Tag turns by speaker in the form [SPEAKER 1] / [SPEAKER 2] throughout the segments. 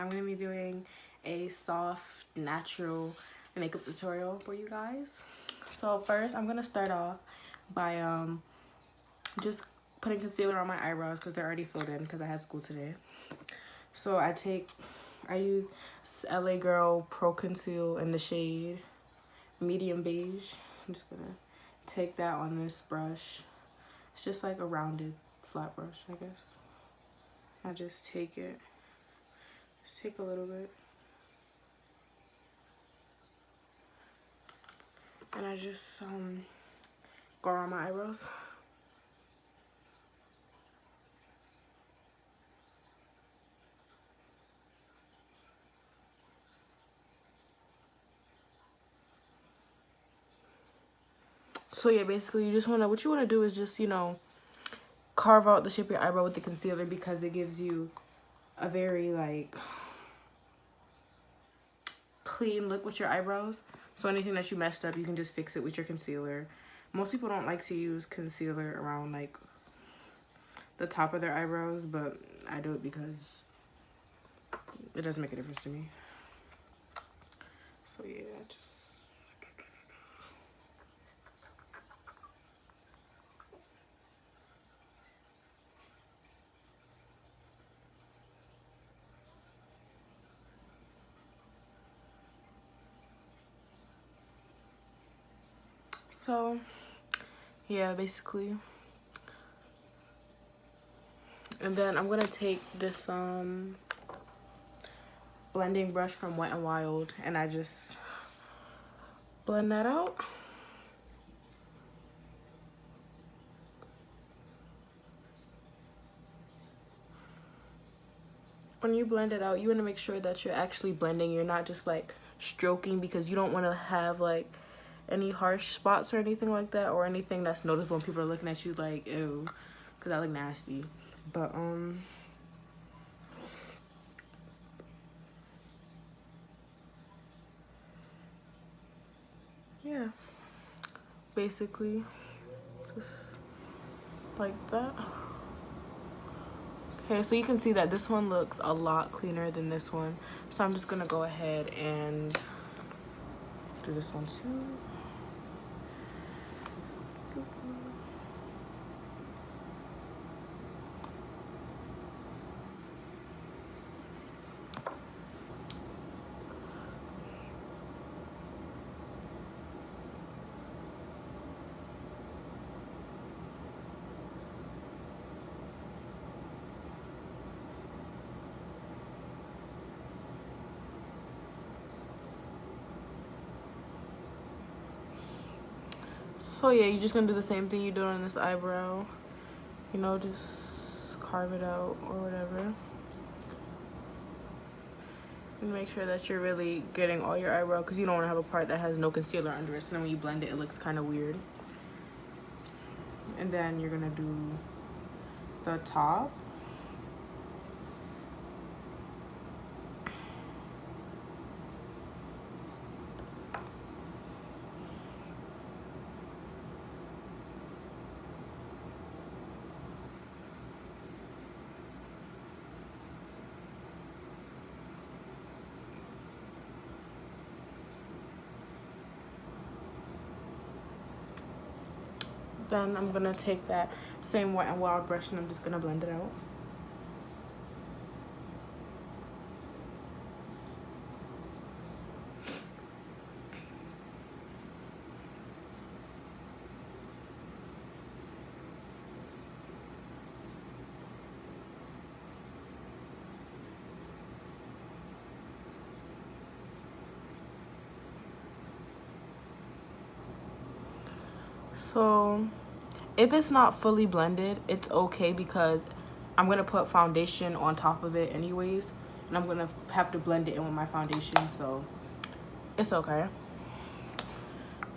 [SPEAKER 1] I'm going to be doing a soft, natural makeup tutorial for you guys. So first, I'm going to start off by just putting concealer on my eyebrows because they're already filled in because I had school today. So I use LA Girl Pro Conceal in the shade medium beige. So I'm just going to take that on this brush. It's just like a rounded flat brush, I guess. I just take it. Just take a little bit. And I just go around my eyebrows. So yeah, basically what you wanna do is just, carve out the shape of your eyebrow with the concealer because it gives you a very like clean look with your eyebrows. So anything that you messed up, you can just fix it with your concealer. Most people don't like to use concealer around like the top of their eyebrows, but I do it because it doesn't make a difference to me. So yeah, so yeah, basically. And then I'm gonna take this blending brush from Wet n Wild and I just blend that out. When you blend it out, you want to make sure that you're actually blending. You're not just like stroking because you don't want to have like any harsh spots or anything like that, or anything that's noticeable when people are looking at you like, ew, because that look nasty. But yeah, basically just like that. Okay, so you can see that this one looks a lot cleaner than this one. So I'm just gonna go ahead and do this one too. So yeah, you're just gonna do the same thing you do on this eyebrow. Just carve it out or whatever. And make sure that you're really getting all your eyebrow because you don't want to have a part that has no concealer under it. So then when you blend it, it looks kind of weird. And then you're gonna do the top. Then I'm gonna take that same Wet n Wild brush and I'm just gonna blend it out. So if it's not fully blended, it's okay because I'm gonna put foundation on top of it anyways, and I'm gonna have to blend it in with my foundation, so it's okay.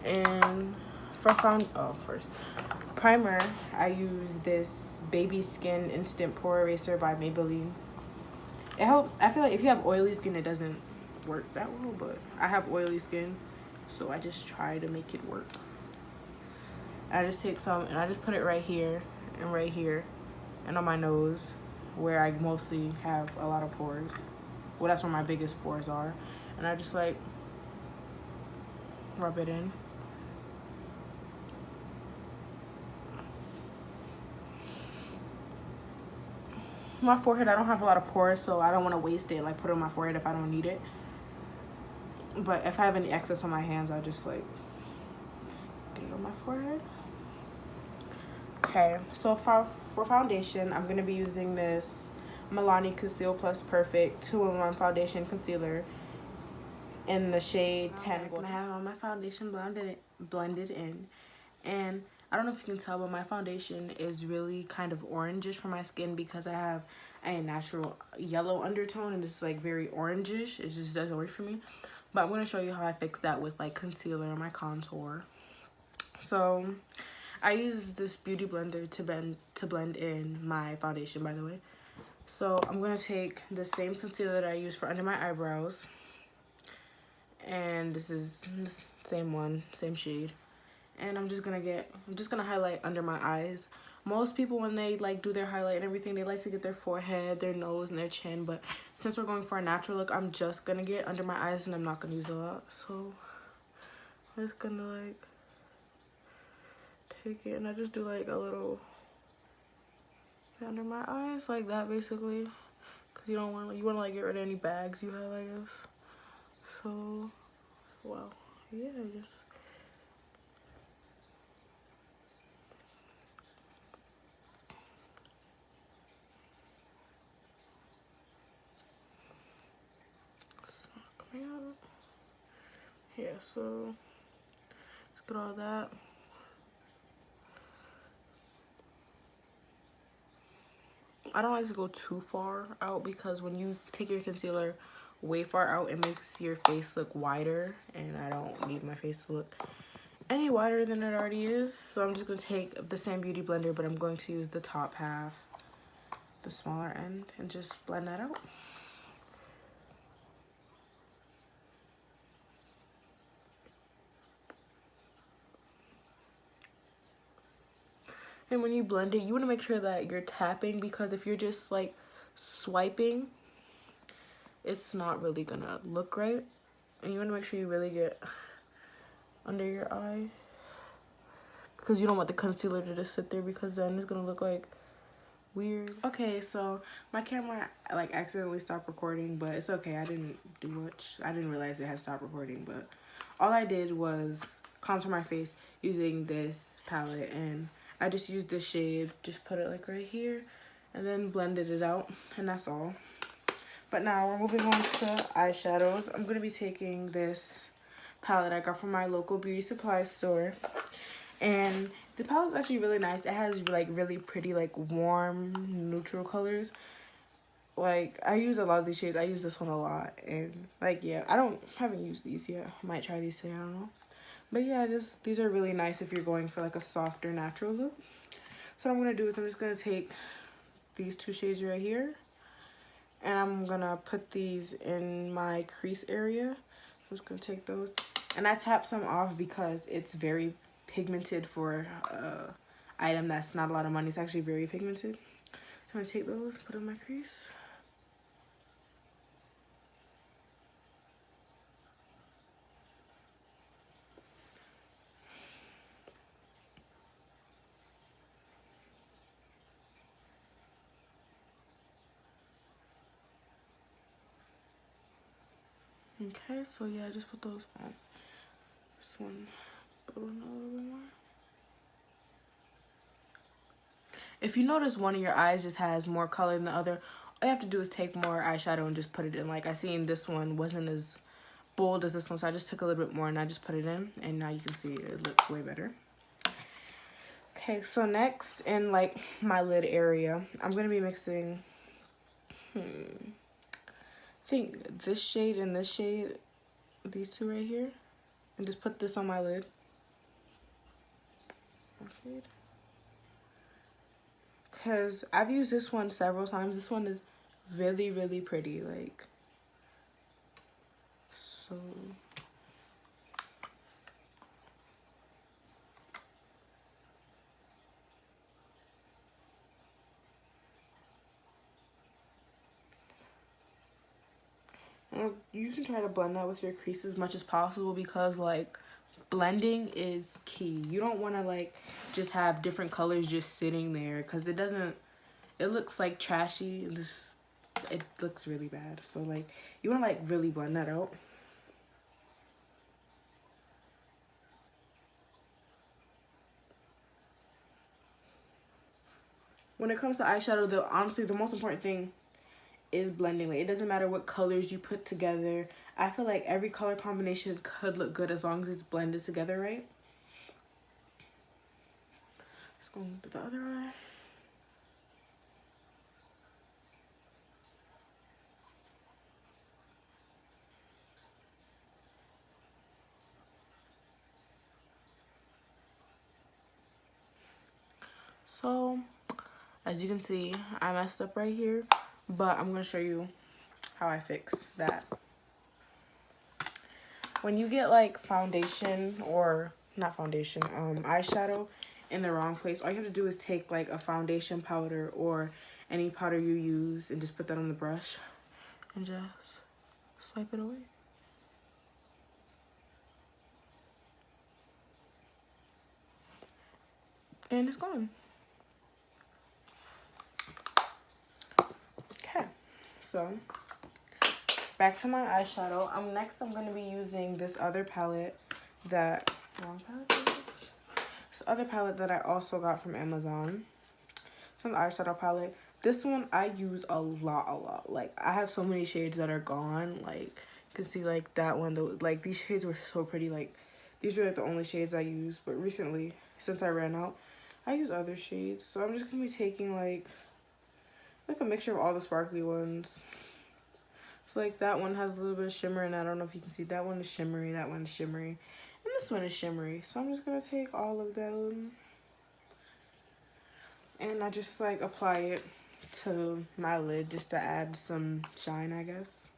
[SPEAKER 1] And for first primer, I use this Baby Skin Instant Pore Eraser by Maybelline. It helps. I feel like if you have oily skin, it doesn't work that well, but I have oily skin, so I just try to make it work. I just take some and I just put it right here and on my nose where I mostly have a lot of pores. well, that's where my biggest pores are. And I just like rub it in. My forehead, I don't have a lot of pores, so I don't want to waste it, like put it on my forehead if I don't need it. But if I have any excess on my hands, I'll just like get it on my forehead. Okay, so for foundation, I'm going to be using this Milani Conceal Plus Perfect 2-in-1 foundation concealer in the shade 10 Gold. I have all my foundation blended in, and I don't know if you can tell, but my foundation is really kind of orangish for my skin because I have a natural yellow undertone, and it's like very orangish. It just doesn't work for me. But I'm going to show you how I fix that with like concealer and my contour. So I use this beauty blender to blend in my foundation, by the way. So I'm going to take the same concealer that I use for under my eyebrows, and this is the same one, same shade. And I'm just gonna highlight under my eyes. Most people, when they like do their highlight and everything, they like to get their forehead, their nose, and their chin. But since we're going for a natural look, I'm just gonna get under my eyes, and I'm not gonna use a lot. So I'm just gonna like take it, and I just do like a little under my eyes, like that, basically, because you want to like get rid of any bags you have, I guess. So, well, yeah, just. Yeah, so let's get all that. I don't like to go too far out because when you take your concealer way far out, it makes your face look wider, and I don't need my face to look any wider than it already is. So I'm just going to take the same beauty blender, but I'm going to use the top half, the smaller end, and just blend that out. And when you blend it, you want to make sure that you're tapping, because if you're just like swiping, it's not really gonna look right. And you want to make sure you really get under your eye, because you don't want the concealer to just sit there, because then it's gonna look like weird. Okay, so my camera like accidentally stopped recording, but it's okay. I didn't do much. I didn't realize it had stopped recording, but all I did was contour my face using this palette, and I just used this shade, just put it like right here, and then blended it out, and that's all. But now we're moving on to eyeshadows. I'm gonna be taking this palette I got from my local beauty supply store, and the palette's actually really nice. It has like really pretty like warm neutral colors. Like I use a lot of these shades. I use this one a lot, and like yeah, haven't used these yet. I might try these today, I don't know. But yeah, these are really nice if you're going for like a softer natural look. So what I'm gonna do is I'm just gonna take these two shades right here, and I'm gonna put these in my crease area. I'm just gonna take those, and I tap some off because it's very pigmented for item that's not a lot of money. It's actually very pigmented. So I'm gonna take those, put in my crease. Okay, so yeah, I just put those on. This one, put on a little bit more. If you notice one of your eyes just has more color than the other, all you have to do is take more eyeshadow and just put it in. Like I seen this one wasn't as bold as this one, so I just took a little bit more and I just put it in, and now you can see it looks way better. Okay, so next in like my lid area, I'm gonna be mixing I think this shade and this shade, these two right here, and just put this on my lid. Because I've used this one several times. This one is really, really pretty. Like, so. You can try to blend that with your crease as much as possible because like blending is key. You don't want to like just have different colors just sitting there because it looks like trashy. It looks really bad. So like you want to like really blend that out. When it comes to eyeshadow, honestly the most important thing is blending. Like, it doesn't matter what colors you put together. I feel like every color combination could look good as long as it's blended together right. Let's go to the other eye. So as you can see, I messed up right here, but I'm gonna show you how I fix that. When you get like foundation, or not foundation, eyeshadow in the wrong place, all you have to do is take like a foundation powder or any powder you use and just put that on the brush and just swipe it away. And it's gone. Okay, so back to my eyeshadow. I'm gonna be using this other palette that this other palette that I also got from Amazon. It's an eyeshadow palette. This one I use a lot. Like, I have so many shades that are gone. Like, you can see like that one. Like, these shades were so pretty. Like, these were like the only shades I used. But recently, since I ran out, I use other shades. So I'm just gonna be taking like a mixture of all the sparkly ones. So like that one has a little bit of shimmer, and I don't know if you can see, that one is shimmery, that one is shimmery, and this one is shimmery. So I'm just gonna take all of them and I just like apply it to my lid just to add some shine, I guess.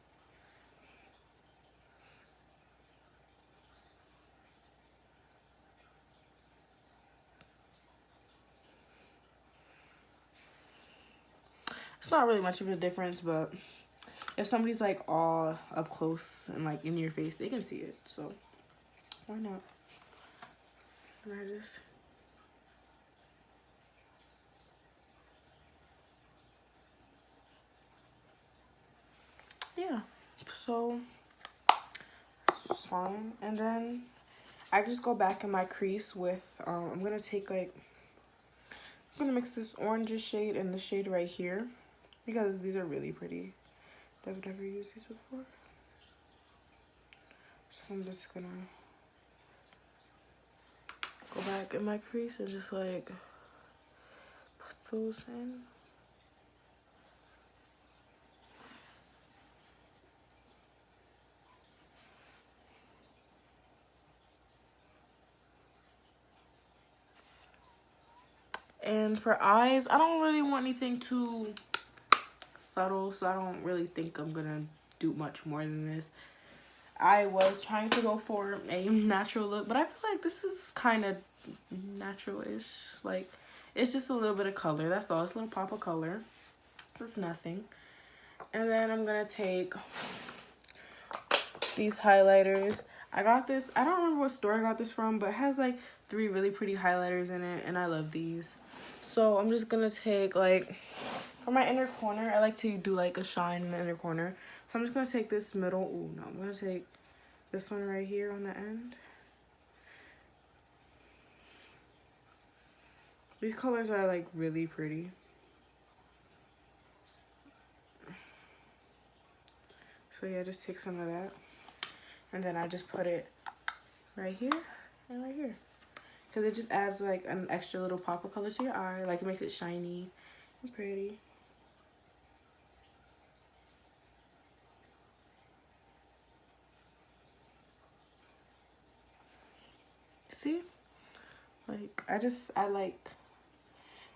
[SPEAKER 1] It's not really much of a difference, but if somebody's like all up close and like in your face, they can see it, so why not? And I just yeah, so it's fine. And then I just go back in my crease with I'm gonna take like, I'm gonna mix this orange shade and the shade right here because these are really pretty. I've never used these before, so I'm just gonna go back in my crease and just like put those in. And for eyes, I don't really want anything too subtle, so I don't really think I'm gonna do much more than this. I was trying to go for a natural look, but I feel like this is kind of natural-ish. Like, it's just a little bit of color, that's all. It's a little pop of color. It's nothing. And then I'm gonna take these highlighters. I got this, I don't remember what store I got this from, but it has like 3 really pretty highlighters in it, and I love these. So I'm just gonna take like, for my inner corner, I like to do like a shine in the inner corner. So I'm just gonna take this middle, ooh, no, I'm gonna take this one right here on the end. These colors are like really pretty. So yeah, just take some of that. And then I just put it right here and right here. Because it just adds like an extra little pop of color to your eye. Like, it makes it shiny and pretty. See? Like, I like,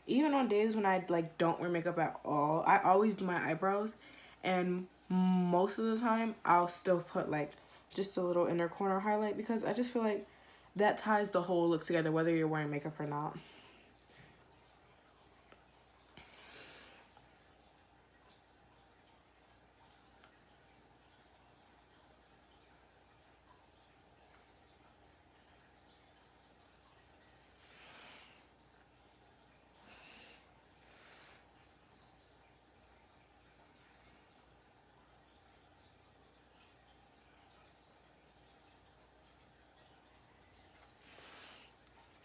[SPEAKER 1] even on days when I like don't wear makeup at all, I always do my eyebrows. And most of the time, I'll still put like just a little inner corner highlight because I just feel like that ties the whole look together whether you're wearing makeup or not.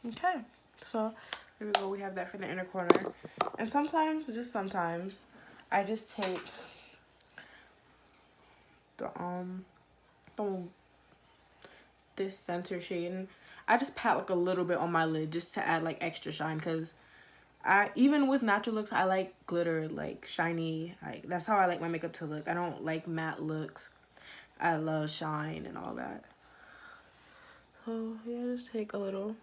[SPEAKER 1] Okay, so here we go. We have that for the inner corner. And sometimes, just sometimes, I just take the this center shade and I just pat like a little bit on my lid just to add like extra shine, because I, even with natural looks, I like glitter, like shiny. Like that's how I like my makeup to look. I don't like matte looks. I love shine and all that. So yeah, just take a little.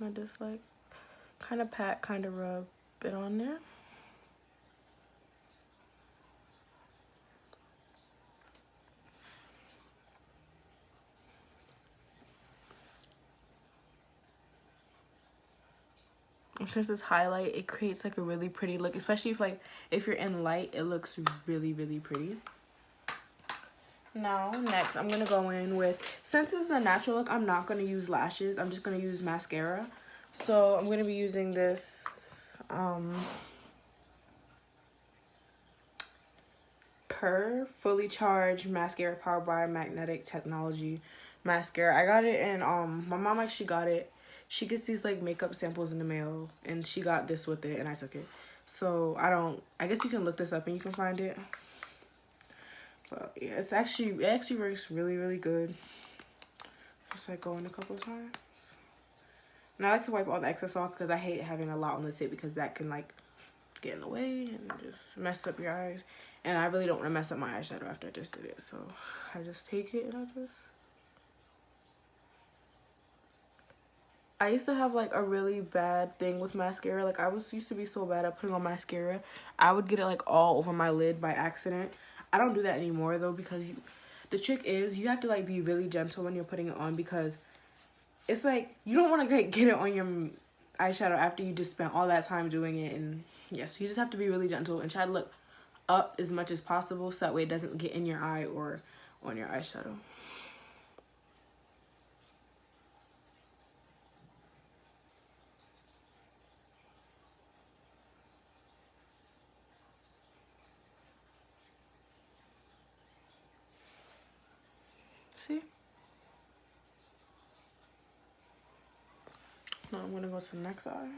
[SPEAKER 1] I just like kind of pat, kind of rub it on there. And since this highlight, it creates like a really pretty look, especially if you're in light, it looks really, really pretty. Now, next, I'm going to go in with, since this is a natural look, I'm not going to use lashes. I'm just going to use mascara. So, I'm going to be using this Purr Fully Charged Mascara powered by Magnetic Technology mascara. I got it in, my mom actually got it. She gets these, like, makeup samples in the mail, and she got this with it, and I took it. So, I guess you can look this up and you can find it. But yeah, it actually works really, really good. Just like go in a couple of times. And I like to wipe all the excess off because I hate having a lot on the tip, because that can like get in the way and just mess up your eyes. And I really don't want to mess up my eyeshadow after I just did it. So I just take it and I used to have like a really bad thing with mascara. Like used to be so bad at putting on mascara. I would get it like all over my lid by accident. I don't do that anymore though, because the trick is you have to like be really gentle when you're putting it on, because it's like you don't want to like get it on your eyeshadow after you just spent all that time doing it. And yes, you just have to be really gentle and try to look up as much as possible so that way it doesn't get in your eye or on your eyeshadow. See? Now I'm gonna go to the next eye.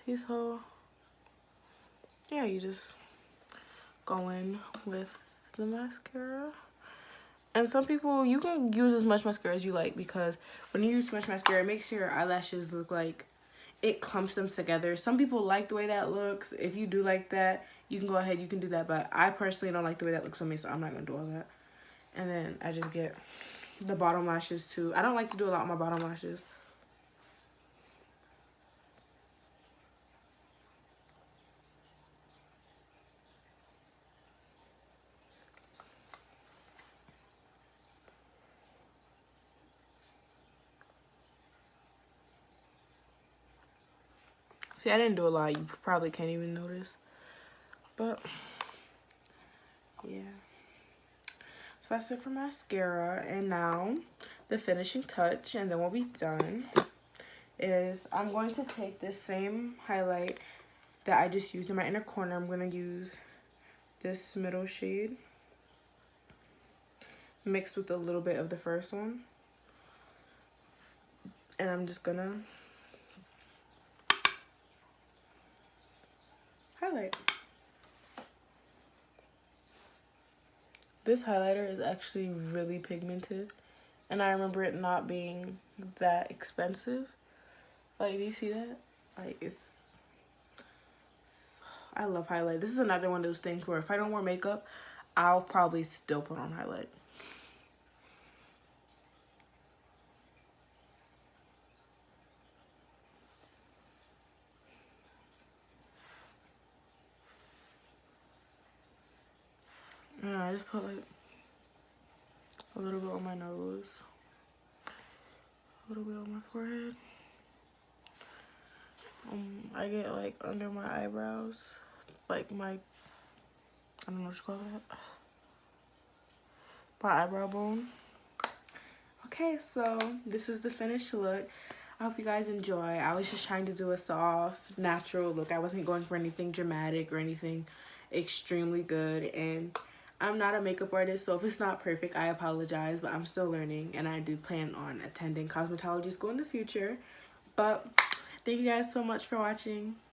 [SPEAKER 1] See, so yeah, you just go in with the mascara. And some people, you can use as much mascara as you like, because when you use too much mascara, it makes your eyelashes look like it clumps them together. Some people like the way that looks. If you do like that, you can go ahead, you can do that. But I personally don't like the way that looks on me, so I'm not going to do all that. And then I just get the bottom lashes too. I don't like to do a lot on my bottom lashes. See, I didn't do a lot. You probably can't even notice. But, yeah. So that's it for mascara. And now, the finishing touch, and then we'll be done, is I'm going to take this same highlight that I just used in my inner corner. I'm going to use this middle shade mixed with a little bit of the first one. And I'm just going to highlight. This highlighter is actually really pigmented, and I remember it not being that expensive. Like, do you see that? Like, I love highlight. This is another one of those things where if I don't wear makeup, I'll probably still put on highlight. And I just put like a little bit on my nose, a little bit on my forehead. I get like under my eyebrows, like my, I don't know what you call that, my eyebrow bone. Okay, so this is the finished look. I hope you guys enjoy. I was just trying to do a soft, natural look. I wasn't going for anything dramatic or anything extremely good. And I'm not a makeup artist, so if it's not perfect, I apologize. But I'm still learning, and I do plan on attending cosmetology school in the future. But thank you guys so much for watching.